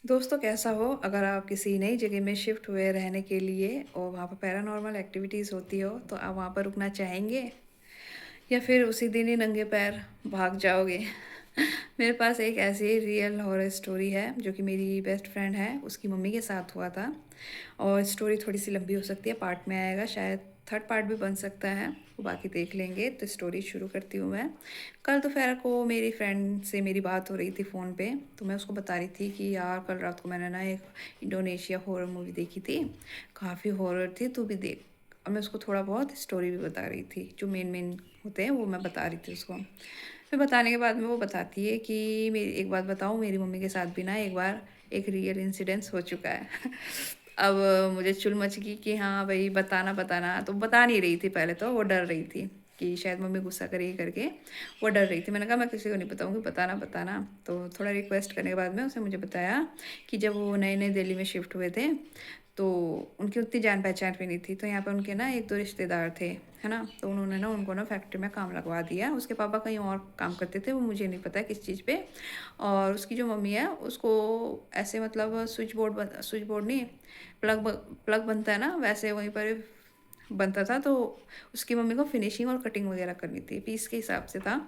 दोस्तों कैसा हो अगर आप किसी नई जगह में शिफ्ट हुए रहने के लिए और वहाँ पर पैरानॉर्मल एक्टिविटीज़ होती हो तो आप वहाँ पर रुकना चाहेंगे या फिर उसी दिन ही नंगे पैर भाग जाओगे। मेरे पास एक ऐसी रियल हॉरर स्टोरी है जो कि मेरी बेस्ट फ्रेंड है उसकी मम्मी के साथ हुआ था। और स्टोरी थोड़ी सी लंबी हो सकती है, पार्ट में आएगा, शायद थर्ड पार्ट भी बन सकता है, वो बाकी देख लेंगे। तो स्टोरी शुरू करती हूँ मैं। कल दोपहर को मेरी फ्रेंड से मेरी बात हो रही थी फ़ोन पे, तो मैं उसको बता रही थी कि यार कल रात को मैंने ना एक इंडोनेशिया हॉरर मूवी देखी थी, काफ़ी हॉरर थी, तू भी देख। और मैं उसको थोड़ा बहुत स्टोरी भी बता रही थी, जो मेन मेन होते हैं वो मैं बता रही थी उसको। फिर बताने के बाद में वो बताती है कि मेरी एक बात बताऊँ, मेरी मम्मी के साथ भी ना एक बार एक रियल इंसिडेंस हो चुका है। अब मुझे चुल मच गई कि हाँ भाई बताना बताना, तो बता नहीं रही थी पहले, तो वो डर रही थी कि शायद मम्मी गुस्सा करेगी करके, वो डर रही थी। मैंने कहा मैं किसी को नहीं बताऊंगी, बताना बताना। तो थोड़ा रिक्वेस्ट करने के बाद में उसने मुझे बताया कि जब वो नए नए दिल्ली में शिफ्ट हुए थे तो उनकी उतनी जान पहचान भी नहीं थी, तो यहाँ पर उनके ना एक दो रिश्तेदार थे, है ना। तो उन्होंने ना उनको ना फैक्ट्री में काम लगवा दिया। उसके पापा कहीं और काम करते थे, वो मुझे नहीं पता किस चीज़ पे। और उसकी जो मम्मी है उसको ऐसे मतलब स्विच बोर्ड नहीं, प्लग प्लग बनता है ना, वैसे वहीं पर बनता था। तो उसकी मम्मी को फिनिशिंग और कटिंग वगैरह करनी थी, पीस के हिसाब से था।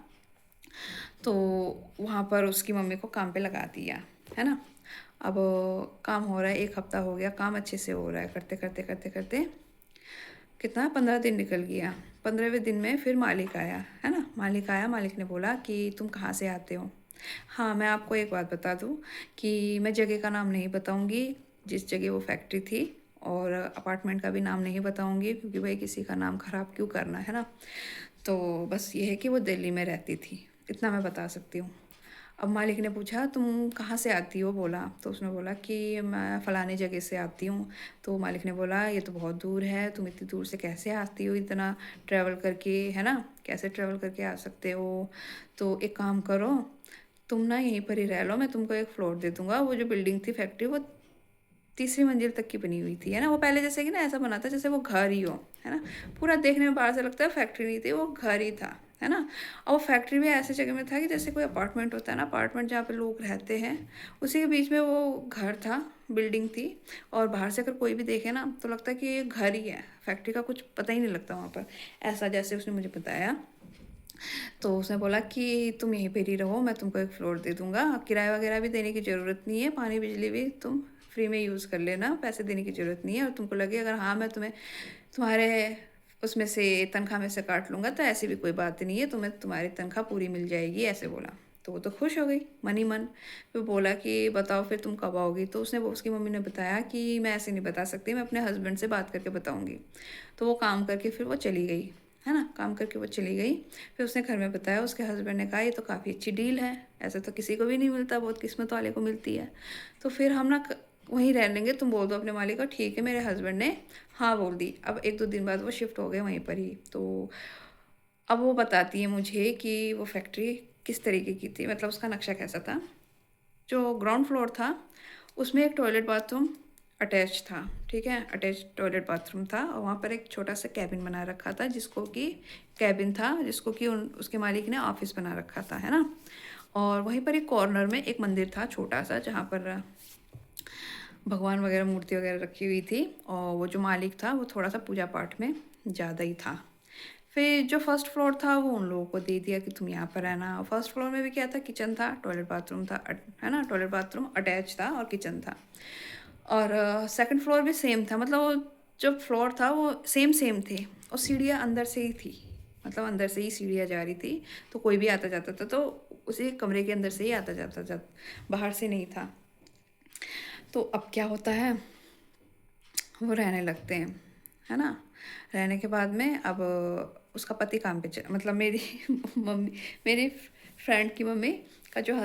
तो वहाँ पर उसकी मम्मी को काम पे लगा दिया, है ना। अब काम हो रहा है, एक हफ्ता हो गया, काम अच्छे से हो रहा है, करते करते करते करते कितना 15 दिन निकल गया। 15वें दिन में फिर मालिक आया, है ना। मालिक आया, मालिक ने बोला कि तुम कहाँ से आते हो। हाँ, मैं आपको एक बात बता दूँ कि मैं जगह का नाम नहीं बताऊँगी, जिस जगह वो फैक्ट्री थी, और अपार्टमेंट का भी नाम नहीं बताऊँगी, क्योंकि भाई किसी का नाम ख़राब क्यों करना, है ना। तो बस ये है कि वो दिल्ली में रहती थी, इतना मैं बता सकती हूँ। अब मालिक ने पूछा तुम कहाँ से आती हो, बोला। तो उसने बोला कि मैं फ़लाने जगह से आती हूँ। तो मालिक ने बोला ये तो बहुत दूर है, तुम इतनी दूर से कैसे आती हो, इतना ट्रैवल करके, है ना, कैसे ट्रैवल करके आ सकते हो। तो एक काम करो, तुम ना यहीं पर ही रह लो, मैं तुमको एक फ्लोर दे दूंगा। वो जो बिल्डिंग थी फैक्ट्री, वो तीसरी मंजिल तक की बनी हुई थी, है ना। वो पहले जैसे कि ना ऐसा बना था जैसे वो घर ही हो, है ना। पूरा देखने में बाहर से लगता है फैक्ट्री नहीं थी, वो घर ही था, है ना। और वो फैक्ट्री भी ऐसे जगह में था कि जैसे कोई अपार्टमेंट होता है ना, अपार्टमेंट जहाँ पे लोग रहते हैं, उसी के बीच में वो घर था, बिल्डिंग थी। और बाहर से अगर कोई भी देखे ना तो लगता है कि ये घर ही है, फैक्ट्री का कुछ पता ही नहीं लगता वहाँ पर, ऐसा जैसे उसने मुझे बताया। तो उसने बोला कि तुम यहीं पर ही रहो, मैं तुमको एक फ्लोर दे दूंगा, किराया वगैरह भी देने की ज़रूरत नहीं है, पानी बिजली भी तुम फ्री में यूज़ कर लेना, पैसे देने की ज़रूरत नहीं है। और तुमको लगे अगर हाँ मैं तुम्हें तुम्हारे उसमें से तनख्वाह में से काट लूँगा तो ऐसी भी कोई बात नहीं है, तुम्हें तुम्हारी तनख्वाह पूरी मिल जाएगी, ऐसे बोला। तो वो तो खुश हो गई मन ही मन। फिर बोला कि बताओ फिर तुम कब आओगी। तो उसकी मम्मी ने बताया कि मैं ऐसे नहीं बता सकती, मैं अपने हस्बैंड से बात करके बताऊँगी। तो वो काम करके फिर वो चली गई, है ना, काम करके वो चली गई। फिर उसने घर में बताया, उसके हस्बैंड ने कहा ये तो काफ़ी अच्छी डील है, ऐसा तो किसी को भी नहीं मिलता, बहुत किस्मत वाले को मिलती है। तो फिर हम ना वहीं रह लेंगे, तुम बोल दो अपने मालिक को। ठीक है, मेरे हस्बैंड ने हाँ बोल दी। अब एक दो दिन बाद वो शिफ्ट हो गए वहीं पर ही। तो अब वो बताती है मुझे कि वो फैक्ट्री किस तरीके की थी, मतलब उसका नक्शा कैसा था। जो ग्राउंड फ्लोर था उसमें एक टॉयलेट बाथरूम अटैच था, ठीक है, अटैच टॉयलेट बाथरूम था। और वहाँ पर एक छोटा सा कैबिन बना रखा था, जिसको कि उसके मालिक ने ऑफिस बना रखा था, है ना। और वहीं पर एक कॉर्नर में एक मंदिर था छोटा सा, जहाँ पर भगवान वगैरह मूर्ति वगैरह रखी हुई थी। और वो जो मालिक था वो थोड़ा सा पूजा पाठ में ज़्यादा ही था। फिर जो फर्स्ट फ्लोर था वो उन लोगों को दे दिया कि तुम यहाँ पर रहना। फर्स्ट फ्लोर में भी क्या था, किचन था, टॉयलेट बाथरूम था, है ना, टॉयलेट बाथरूम अटैच था और किचन था। और सेकंड फ्लोर भी सेम था, मतलब वो जो फ्लोर था वो सेम सेम थे। और सीढ़ियाँ अंदर से ही थी, मतलब अंदर से ही सीढ़ियाँ जा रही थी। तो कोई भी आता जाता था तो उसी कमरे के अंदर से ही आता जाता था, बाहर से नहीं था। तो अब क्या होता है, वो रहने लगते हैं, है ना। रहने के बाद में अब उसका पति काम पे मतलब मेरी मम्मी, मेरी फ्रेंड की मम्मी का जो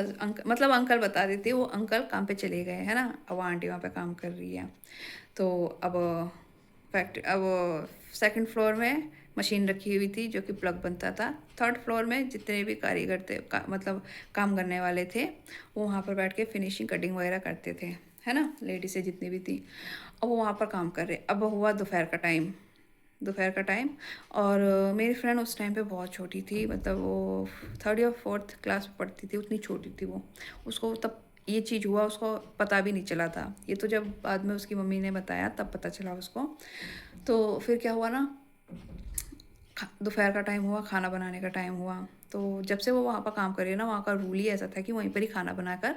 मतलब अंकल बता देते, वो अंकल काम पे चले गए, है ना। अब वो आंटी वहाँ पे काम कर रही है। तो अब सेकंड फ्लोर में मशीन रखी हुई थी जो कि प्लग बनता था। थर्ड फ्लोर में जितने भी कारीगर थे मतलब काम करने वाले थे, वो वहाँ पर बैठ के फिनिशिंग कटिंग वगैरह करते थे, है ना, लेडीज़ें जितनी भी थी। अब वो वहाँ पर काम कर रहे। अब हुआ दोपहर का टाइम। और मेरी फ्रेंड उस टाइम पे बहुत छोटी थी, मतलब वो थर्ड या फोर्थ क्लास में पढ़ती थी, उतनी छोटी थी वो। उसको तब ये चीज़ हुआ उसको पता भी नहीं चला था। ये तो जब बाद में उसकी मम्मी ने बताया तब पता चला उसको। तो फिर क्या हुआ ना, दोपहर का टाइम हुआ, खाना बनाने का टाइम हुआ। तो जब से वो वहाँ पर काम कर रही है ना, वहाँ का रूल ही ऐसा था कि वहीं पर ही खाना बनाकर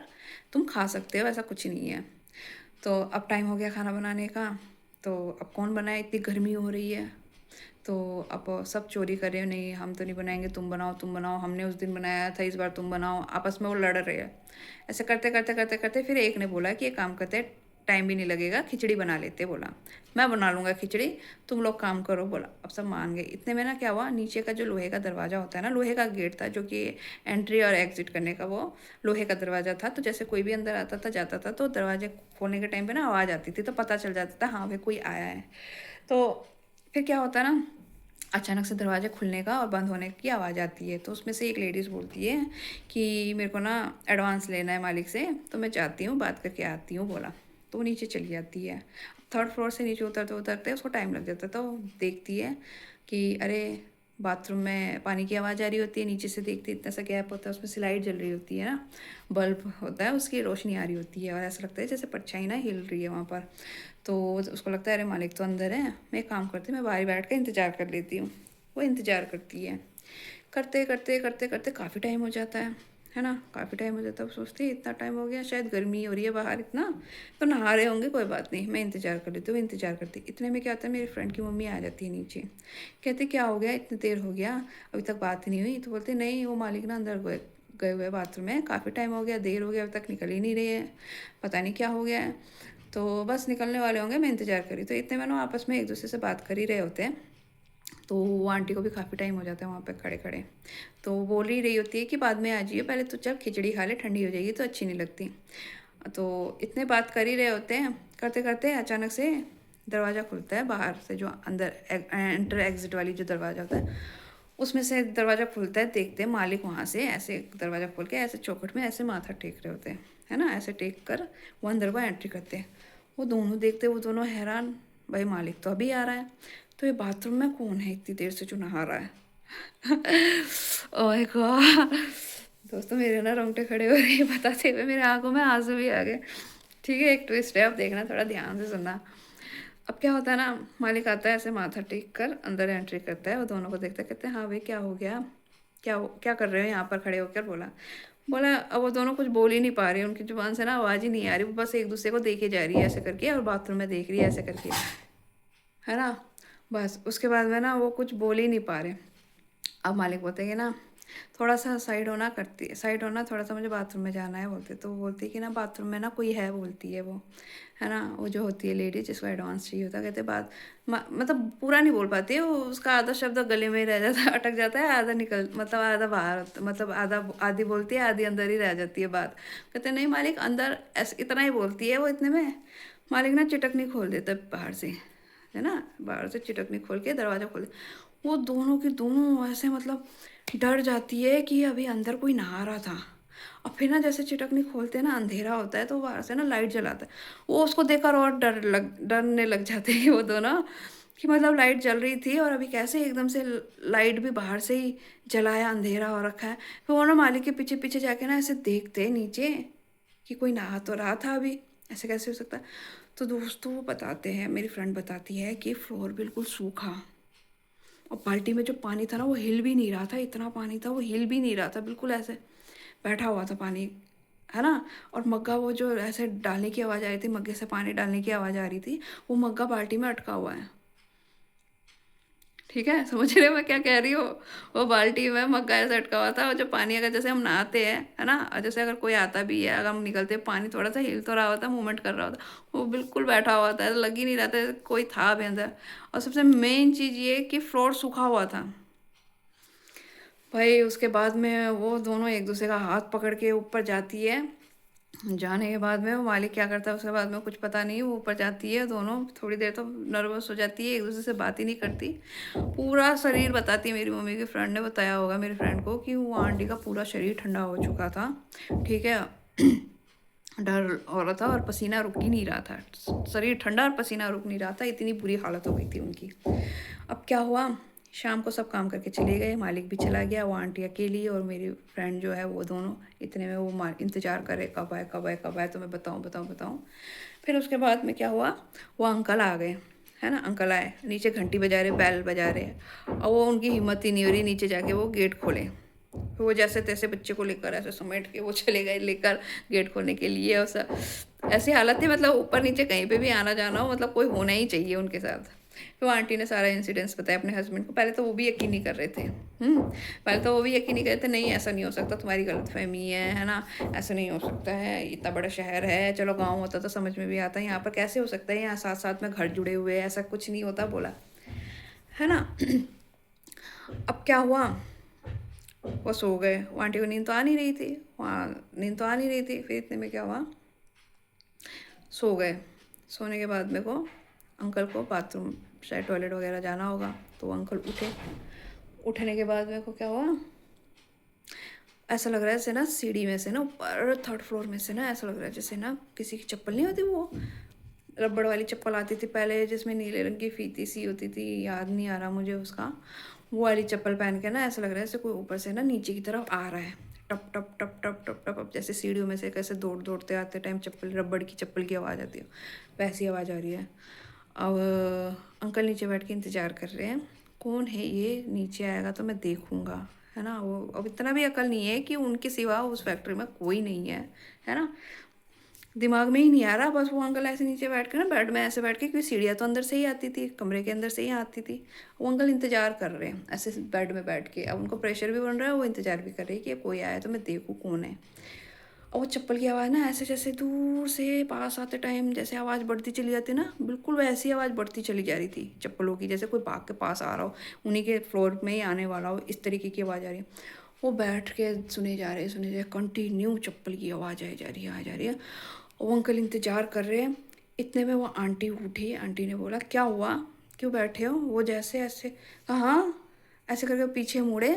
तुम खा सकते हो, ऐसा कुछ नहीं है। तो अब टाइम हो गया खाना बनाने का, तो अब कौन बनाए, इतनी गर्मी हो रही है। तो अब सब चोरी कर रहे हो, नहीं हम तो नहीं बनाएंगे, तुम बनाओ तुम बनाओ, हमने उस दिन बनाया था, इस बार तुम बनाओ। आपस में वो लड़ रहे हैं। ऐसे करते करते करते करते फिर एक ने बोला कि एक काम करते हैं, टाइम भी नहीं लगेगा, खिचड़ी बना लेते। बोला मैं बना लूँगा खिचड़ी, तुम लोग काम करो। बोला अब सब मान गए। इतने में ना क्या हुआ, नीचे का जो लोहे का दरवाज़ा होता है ना, लोहे का गेट था जो कि एंट्री और एग्जिट करने का, वो लोहे का दरवाज़ा था। तो जैसे कोई भी अंदर आता था जाता था, तो दरवाजे खोलने के टाइम पे ना आवाज़ आती थी, तो पता चल जाता था हाँ भाई कोई आया है। तो फिर क्या होता है ना, अचानक से दरवाजे खुलने का और बंद होने की आवाज़ आती है। तो उसमें से एक लेडीज़ बोलती है कि मेरे को ना एडवांस लेना है मालिक से, तो मैं जाती हूँ बात करके आती हूँ। बोला तो वो नीचे चली जाती है। थर्ड फ्लोर से नीचे उतरते उतरते उसको टाइम लग जाता है। तो देखती है कि अरे बाथरूम में पानी की आवाज़ आ रही होती है। नीचे से देखती है, इतना सा गैप होता है, उसमें से लाइट जल रही होती है ना, बल्ब होता है, उसकी रोशनी आ रही होती है और ऐसा लगता है जैसे परछाई ना हिल रही है वहाँ पर। तो उसको लगता है अरे मालिक तो अंदर है, मैं एक काम करती हूँ, मैं बाहर बैठ कर इंतज़ार कर लेती हूँ। वो इंतज़ार करती है। करते करते करते करते काफ़ी टाइम हो जाता है ना, काफ़ी टाइम हो जाता है। अब सोचती है इतना टाइम हो गया, शायद गर्मी हो रही है बाहर इतना, तो नहा रहे होंगे, कोई बात नहीं, मैं इंतज़ार कर लेती हूँ। इंतज़ार करती, इतने में क्या होता है, मेरी फ्रेंड की मम्मी आ जाती है नीचे। कहते क्या हो गया, इतनी देर हो गया अभी तक बात नहीं हुई। तो बोलते नहीं वो मालिक ना अंदर गए गए हुए बाथरूम में, काफ़ी टाइम हो गया, देर हो गया, अभी तक निकल ही नहीं रही है, पता नहीं क्या हो गया है। तो बस निकलने वाले होंगे, मैं इंतज़ार करी। तो इतने में ना आपस में एक दूसरे से बात कर ही रहे होते हैं। तो वो आंटी को भी काफ़ी टाइम हो जाता है वहाँ पे खड़े खड़े। तो वो बोल ही रही होती है कि बाद में आ जाइए, पहले तो चल खिचड़ी खा ले, ठंडी हो जाएगी तो अच्छी नहीं लगती। तो इतने बात कर ही रहे होते हैं, करते करते अचानक से दरवाज़ा खुलता है बाहर से, जो अंदर एंटर एग्जिट वाली जो दरवाज़ा होता है, उसमें से दरवाज़ा खुलता है। देखते हैं मालिक वहाँ से ऐसे दरवाज़ा खोल के ऐसे चौखट में ऐसे माथा टेक रहे होते हैं, है ना, ऐसे टेक कर वो अंदर को एंट्री करते हैं। वो दोनों देखते, वो दोनों हैरान, भाई मालिक तो अभी आ रहा है, तो ये बाथरूम में कौन है इतनी देर से जो नहा रहा है। ओह गॉड, दोस्तों मेरे ना रोंगटे खड़े हो रहे हैं बताते हुए, मेरे आंखों में आंसू भी आ गए। ठीक है, एक ट्विस्ट है, अब देखना, थोड़ा ध्यान से सुनना। अब क्या होता है ना, मालिक आता है ऐसे माथा टेक कर अंदर एंट्री करता है, वो दोनों को देखता है, कहते हैं हाँ भाई क्या हो गया, क्या कर रहे हो यहाँ पर खड़े होकर। बोला बोला अब वो दोनों कुछ बोल ही नहीं पा रहे, उनकी जुबान से ना आवाज़ ही नहीं आ रही, वो बस एक दूसरे को देखे जा रही है ऐसे करके, और बाथरूम में देख रही है ऐसे करके, है ना। बस उसके बाद में ना वो कुछ बोल ही नहीं पा रहे। अब मालिक बोलते हैं कि ना थोड़ा सा साइड होना, करती है साइड होना, थोड़ा सा मुझे बाथरूम में जाना है। बोलते तो वो बोलती है कि ना बाथरूम में ना कोई है, बोलती है वो, है ना, वो जो होती है लेडी जिसको एडवांस चाहिए होता है। कहते बात मतलब पूरा नहीं बोल पाती है वो, उसका आधा शब्द गले में ही रह जाता है, अटक जाता है, आधा निकल मतलब आधा बाहर मतलब आधा आधी बोलती है, आधी अंदर ही रह जाती है बात। कहते नहीं मालिक अंदर ऐसे इतना ही बोलती है वो। इतने में मालिक ना चिटकनी खोल देता है बाहर से, है ना, बाहर से चिटकनी खोल के दरवाज़ा खोल दे। वो दोनों की दोनों ऐसे मतलब डर जाती है कि अभी अंदर कोई नहा रहा था। और फिर ना जैसे चिटकनी खोलते हैं ना, अंधेरा होता है, तो बाहर से ना लाइट जलाता है। वो उसको देखकर और डरने लग जाते हैं वो दोनों, कि मतलब लाइट जल रही थी और अभी कैसे एकदम से लाइट भी बाहर से ही जलाया, अंधेरा हो रखा है। फिर वो ना मालिक के पीछे पीछे जाके ना ऐसे देखते हैं नीचे कि कोई नहा तो रहा था अभी, ऐसे कैसे हो सकता है। तो दोस्तों वो बताते हैं, मेरी फ्रेंड बताती है कि फ्लोर बिल्कुल सूखा, और बाल्टी में जो पानी था ना वो हिल भी नहीं रहा था, इतना पानी था वो हिल भी नहीं रहा था, बिल्कुल ऐसे बैठा हुआ था पानी, है ना। और मग्गा वो जो ऐसे डालने की आवाज़ आ रही थी, मग्गे से पानी डालने की आवाज़ आ रही थी, वो मग्गा बाल्टी में अटका हुआ है। ठीक है, समझ रहे हो मैं क्या कह रही हूँ। वो बाल्टी में मग्गा ऐसे अटका हुआ था, और जो पानी अगर जैसे हम नहाते हैं, है ना, और जैसे अगर कोई आता भी है, अगर हम निकलते हैं, पानी थोड़ा सा हिल तो रहा होता, मूवमेंट कर रहा होता, वो बिल्कुल बैठा हुआ था, लग ही नहीं रहा था कोई था भी अंदर। और सबसे मेन चीज़ ये कि फ्लोर सूखा हुआ था। भाई उसके बाद में वो दोनों एक दूसरे का हाथ पकड़ के ऊपर जाती है। जाने के बाद में वो मालिक क्या करता है उसके बाद में कुछ पता नहीं, वो ऊपर जाती है, दोनों थोड़ी देर तो नर्वस हो जाती है, एक दूसरे से बात ही नहीं करती। पूरा शरीर बताती है, मेरी मम्मी की फ्रेंड ने बताया होगा मेरी फ्रेंड को, कि वो आंटी का पूरा शरीर ठंडा हो चुका था। ठीक है, डर हो रहा था और पसीना रुक ही नहीं रहा था, शरीर ठंडा और पसीना रुक नहीं रहा था, इतनी बुरी हालत हो गई थी उनकी। अब क्या हुआ, शाम को सब काम करके चले गए, मालिक भी चला गया, वो आंटी अकेली और मेरी फ्रेंड जो है वो दोनों। इतने में वो इंतज़ार करे कब आए कब आए कब आए, तो मैं बताऊँ बताऊँ बताऊँ। फिर उसके बाद में क्या हुआ, वो अंकल आ गए, है ना। अंकल आए, नीचे घंटी बजा रहे, बैल बजा रहे, और वो उनकी हिम्मत ही नहीं हो रही नीचे जाके वो गेट खोले। फिर वो जैसे तैसे बच्चे को लेकर ऐसे समेट के वो चले गए लेकर गेट खोलने के लिए। और ऐसी हालत थी, मतलब ऊपर नीचे कहीं पे भी आना जाना हो, मतलब कोई होना ही चाहिए उनके साथ। तो आंटी ने सारा इंसिडेंट्स बताया अपने हस्बैंड को। पहले तो वो भी यकीन नहीं कर रहे थे। पहले तो वो भी यकीन नहीं कर रहे थे, नहीं ऐसा नहीं हो सकता, तुम्हारी गलतफहमी है ना, ऐसा नहीं हो सकता है, इतना बड़ा शहर है, चलो गांव होता तो समझ में भी आता है, यहाँ पर कैसे हो सकता है, यहाँ साथ साथ में घर जुड़े हुए हैं, ऐसा कुछ नहीं होता बोला, है ना। अब क्या हुआ, वो सो गए। वो आंटी को नींद तो आ नहीं रही थी, वहाँ नींद तो आ नहीं रही थी। फिर इतने में क्या हुआ, सो गए। सोने के बाद मेरे को अंकल को बाथरूम शायद टॉयलेट वगैरह जाना होगा, तो वो अंकल उठे। उठने के बाद मेरे को क्या हुआ, ऐसा लग रहा है जैसे ना सीढ़ी में से ना, ऊपर थर्ड फ्लोर में से ना, ऐसा लग रहा है जैसे ना किसी की चप्पल नहीं होती, वो रबड़ वाली चप्पल आती थी पहले जिसमें नीले रंग की फीती सी होती थी, याद नहीं आ रहा मुझे उसका। वो वाली चप्पल पहन के ना ऐसा लग रहा है जैसे कोई ऊपर से ना नीचे की तरफ आ रहा है, टप टप टप टप टप टप। अब जैसे सीढ़ियों में से कैसे दौड़ते आते टाइम चप्पल, रबड़ की चप्पल की आवाज़ आती है, वैसी आवाज़ आ रही है। अब अंकल नीचे बैठ के इंतज़ार कर रहे हैं, कौन है ये, नीचे आएगा तो मैं देखूंगा, है ना। वो अब इतना भी अकल नहीं है कि उनके सिवा उस फैक्ट्री में कोई नहीं है ना। दिमाग में ही नहीं आ रहा, बस वो अंकल ऐसे नीचे बैठ के ना, बेड में ऐसे बैठ के, क्योंकि सीढ़ियाँ तो अंदर से ही आती थी, कमरे के अंदर से ही आती थी। वो अंकल इंतजार कर रहे हैं ऐसे बेड में बैठ के। अब उनको प्रेशर भी बन रहा है, वो इंतजार भी कर रहे हैं कि कोई आए तो मैं देखूँ कौन है। और वो चप्पल की आवाज़ ना ऐसे जैसे दूर से पास आते टाइम जैसे आवाज़ बढ़ती चली जाती ना, बिल्कुल वैसी आवाज़ बढ़ती चली जा रही थी चप्पलों की, जैसे कोई भाग के पास आ रहा हो, उन्हीं के फ्लोर में ही आने वाला हो, इस तरीके की आवाज़ आ रही है। वो बैठ के सुने जा रहे, कंटिन्यू चप्पल की आवाज़ आई जा रही है, आ जा रही है। वो अंकल इंतजार कर रहे हैं। इतने में वो आंटी उठी, आंटी ने बोला क्या हुआ, क्यों बैठे हो। वो जैसे ऐसे कहा हाँ, ऐसे करके पीछे मुड़े,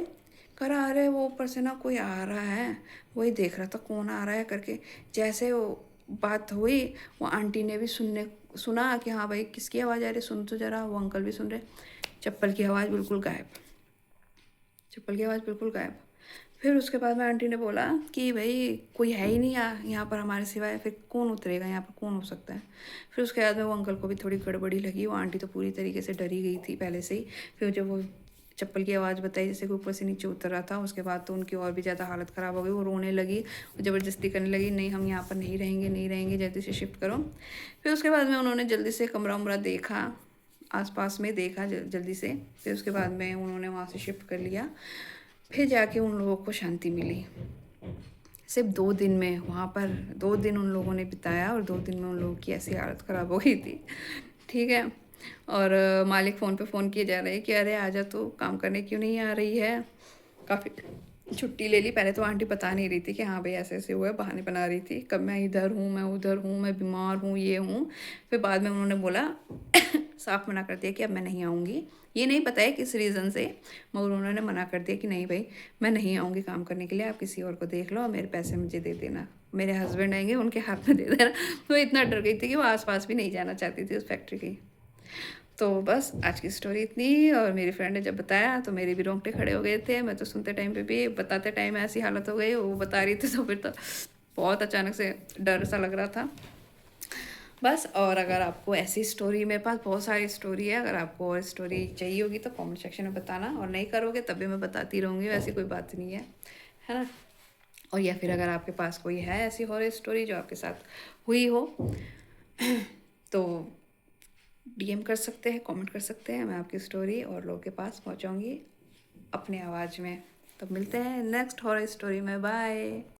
करा अरे वो ऊपर से ना कोई आ रहा है, वही देख रहा था कौन आ रहा है करके। जैसे वो बात हुई, वो आंटी ने भी सुना कि हाँ भाई किसकी आवाज़ आ रही, सुन तो जरा। वो अंकल भी सुन रहे, चप्पल की आवाज़ बिल्कुल गायब, चप्पल की आवाज़ बिल्कुल गायब। फिर उसके बाद में आंटी ने बोला कि भाई कोई है ही नहीं यहाँ पर हमारे सिवाय, फिर कौन उतरेगा यहाँ पर, कौन हो सकता है। फिर उसके बाद में वो अंकल को भी थोड़ी गड़बड़ी लगी, वो आंटी तो पूरी तरीके से डरी गई थी पहले से ही। फिर जब वो चप्पल की आवाज़ बताई जैसे कि ऊपर से नीचे उतर रहा था, उसके बाद तो उनकी और भी ज़्यादा हालत ख़राब हो गई। वो रोने लगी, वो ज़बरदस्ती करने लगी, नहीं हम यहाँ पर नहीं रहेंगे, नहीं रहेंगे, जल्दी से शिफ्ट करो। फिर उसके बाद में उन्होंने जल्दी से कमरा उमरा देखा, आसपास में देखा जल्दी से। फिर उसके बाद में उन्होंने वहाँ से शिफ्ट कर लिया। फिर जाके उन लोगों को शांति मिली। सिर्फ 2 दिन में वहाँ पर 2 दिन उन लोगों ने बिताया, और 2 दिन में उन लोगों की ऐसी हालत ख़राब हो गई थी, ठीक है। और मालिक फ़ोन पे फ़ोन किए जा रहे हैं कि अरे आजा, तो काम करने क्यों नहीं आ रही है, काफ़ी छुट्टी ले ली। पहले तो आंटी बता नहीं रही थी कि हाँ भाई ऐसे ऐसे हुआ है, बहाने बना रही थी, कब मैं इधर हूँ, मैं उधर हूँ, मैं बीमार हूँ, ये हूँ। फिर बाद में उन्होंने बोला साफ मना कर दिया कि अब मैं नहीं आऊँगी। ये नहीं पता है किस रीज़न से, मगर उन्होंने मना कर दिया कि नहीं भाई मैं नहीं आऊँगी काम करने के लिए, आप किसी और को देख लो और मेरे पैसे मुझे दे देना, मेरे हस्बैंड आएंगे उनके हाथ में दे देना। तो इतना डर गई थी कि वो आसपास भी नहीं जाना चाहती थी उस फैक्ट्री की। तो बस आज की स्टोरी इतनी ही। और मेरी फ्रेंड ने जब बताया तो मेरे भी रोंगटे खड़े हो गए थे, मैं तो सुनते टाइम पे भी, बताते टाइम ऐसी हालत हो गई, वो बता रही थी तो फिर तो बहुत अचानक से डर सा लग रहा था बस। और अगर आपको ऐसी स्टोरी, मेरे पास बहुत सारी स्टोरी है, अगर आपको और स्टोरी चाहिए होगी तो कमेंट सेक्शन में बताना, और नहीं करोगे तब भी मैं बताती रहूँगी, वैसी कोई बात नहीं है ना। और या फिर अगर आपके पास कोई है ऐसी हॉरर स्टोरी जो आपके साथ हुई हो तो डीएम कर सकते हैं, कमेंट कर सकते हैं, मैं आपकी स्टोरी और लोगों के पास पहुंचाऊंगी अपने आवाज़ में। तो मिलते हैं नेक्स्ट हॉरर स्टोरी में, बाय।